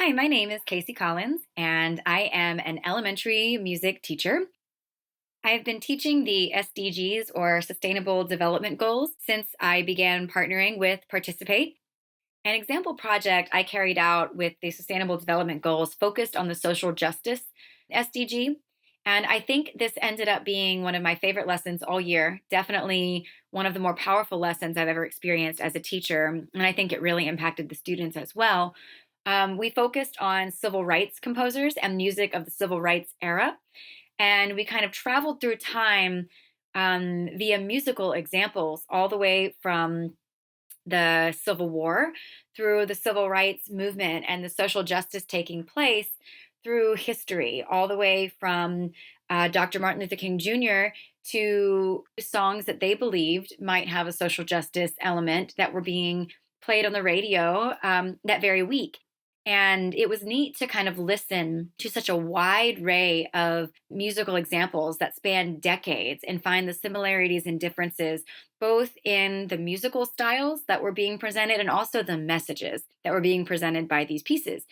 Hi, my name is Casey Collins, and I am an elementary music teacher. I've been teaching the SDGs or Sustainable Development Goals since I began partnering with Participate. An example project I carried out with the Sustainable Development Goals focused on the social justice SDG. And I think this ended up being one of my favorite lessons all year. Definitely one of the more powerful lessons I've ever experienced as a teacher. And I think it really impacted the students as well. We focused on civil rights composers and music of the civil rights era. And we kind of traveled through time via musical examples, all the way from the Civil War through the civil rights movement and the social justice taking place through history, all the way from Dr. Martin Luther King Jr. to songs that they believed might have a social justice element that were being played on the radio that very week. And it was neat to kind of listen to such a wide array of musical examples that span decades and find the similarities and differences, both in the musical styles that were being presented and also the messages that were being presented by these pieces.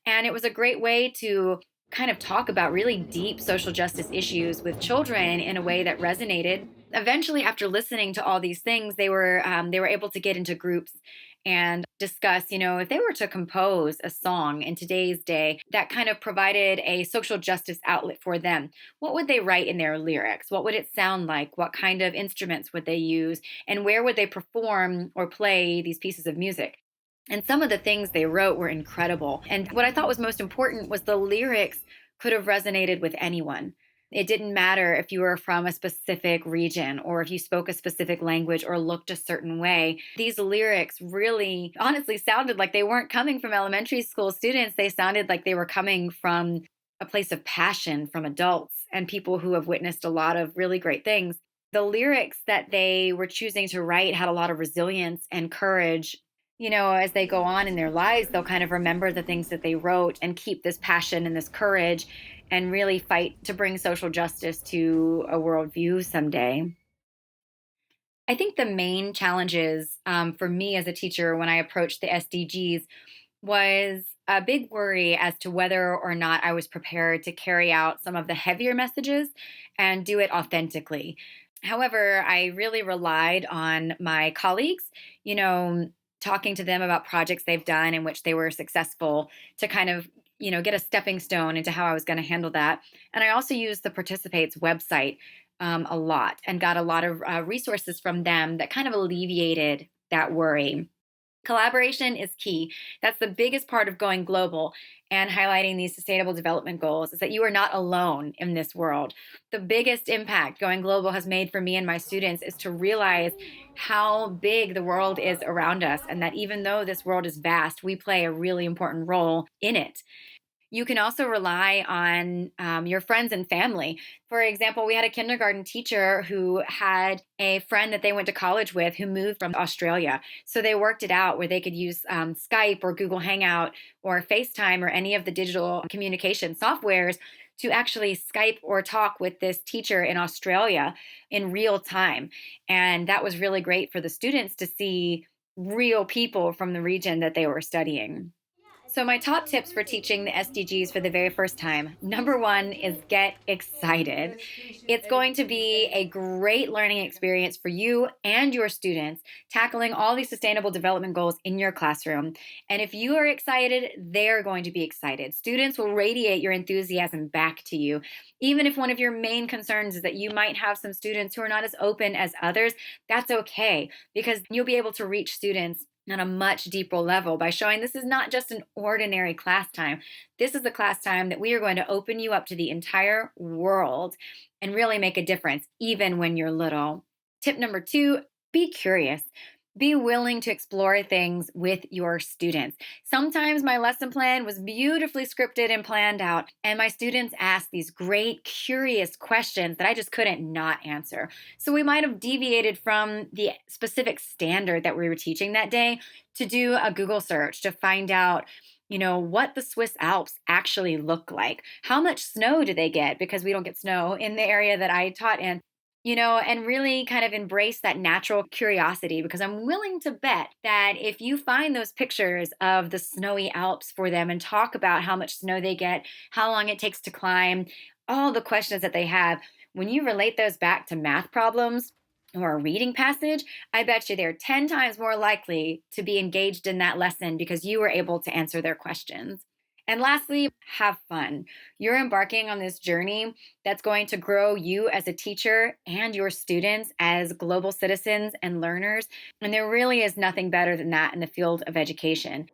And it was a great way to kind of talk about really deep social justice issues with children in a way that resonated. Eventually, after listening to all these things, they were able to get into groups and discuss, if they were to compose a song in today's day that kind of provided a social justice outlet for them, what would they write in their lyrics? What would it sound like? What kind of instruments would they use? And where would they perform or play these pieces of music? And some of the things they wrote were incredible. And what I thought was most important was the lyrics could have resonated with anyone. It didn't matter if you were from a specific region or if you spoke a specific language or looked a certain way. These lyrics really honestly sounded like they weren't coming from elementary school students. They sounded like they were coming from a place of passion from adults and people who have witnessed a lot of really great things. The lyrics that they were choosing to write had a lot of resilience and courage. As they go on in their lives, they'll kind of remember the things that they wrote and keep this passion and this courage and really fight to bring social justice to a worldview someday. I think the main challenges for me as a teacher when I approached the SDGs was a big worry as to whether or not I was prepared to carry out some of the heavier messages and do it authentically. However, I really relied on my colleagues, talking to them about projects they've done in which they were successful to kind of, get a stepping stone into how I was going to handle that. And I also used the Participates website a lot and got a lot of resources from them that kind of alleviated that worry. Collaboration is key. That's the biggest part of going global and highlighting these sustainable development goals is that you are not alone in this world. The biggest impact going global has made for me and my students is to realize how big the world is around us and that even though this world is vast, we play a really important role in it. You can also rely on your friends and family. For example, we had a kindergarten teacher who had a friend that they went to college with who moved from Australia. So they worked it out where they could use Skype or Google Hangout or FaceTime or any of the digital communication softwares to actually Skype or talk with this teacher in Australia in real time. And that was really great for the students to see real people from the region that they were studying. So, my top tips for teaching the SDGs for the very first time. Number one is get excited. It's going to be a great learning experience for you and your students, tackling all these sustainable development goals in your classroom. And if you are excited, they're going to be excited. Students will radiate your enthusiasm back to you. Even if one of your main concerns is that you might have some students who are not as open as others, that's okay because you'll be able to reach students on a much deeper level by showing this is not just an ordinary class time. This is a class time that we are going to open you up to the entire world and really make a difference, even when you're little. Tip number two, be curious. Be willing to explore things with your students. Sometimes my lesson plan was beautifully scripted and planned out, and my students asked these great, curious questions that I just couldn't not answer. So we might have deviated from the specific standard that we were teaching that day to do a Google search to find out what the Swiss Alps actually look like. How much snow do they get? Because we don't get snow in the area that I taught in. And really kind of embrace that natural curiosity, because I'm willing to bet that if you find those pictures of the snowy Alps for them and talk about how much snow they get, how long it takes to climb, all the questions that they have, when you relate those back to math problems or a reading passage, I bet you they're 10 times more likely to be engaged in that lesson because you were able to answer their questions. And lastly, have fun. You're embarking on this journey that's going to grow you as a teacher and your students as global citizens and learners. And there really is nothing better than that in the field of education.